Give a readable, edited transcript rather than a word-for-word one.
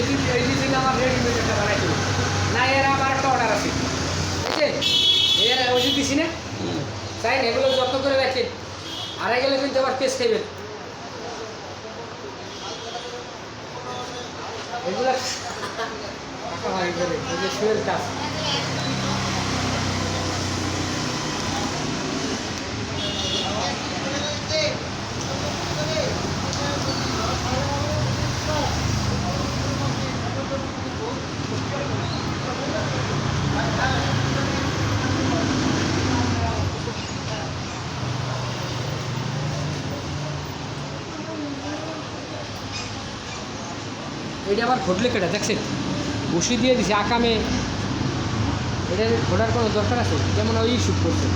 এই দিন আমার রেডিমেড একটা বানাইছিল না, এর আমার একটা অর্ডার আছে, ঠিক আছে? এর ওষুধ দিছি না, তাই এগুলো যত্ন করে রাখেন, হারাই গেলে কিন্তু আবার কেস খাইবেন। এগুলো টাকা ভারী করে এই যে শুয়ের কাজ। এটা আবার ঘটলে কেটে দেখছেন, বসি দিয়ে দিছে আকামে, এটা ঘোটার কোনো দরকার আছে? যেমন ওই শুট করছে।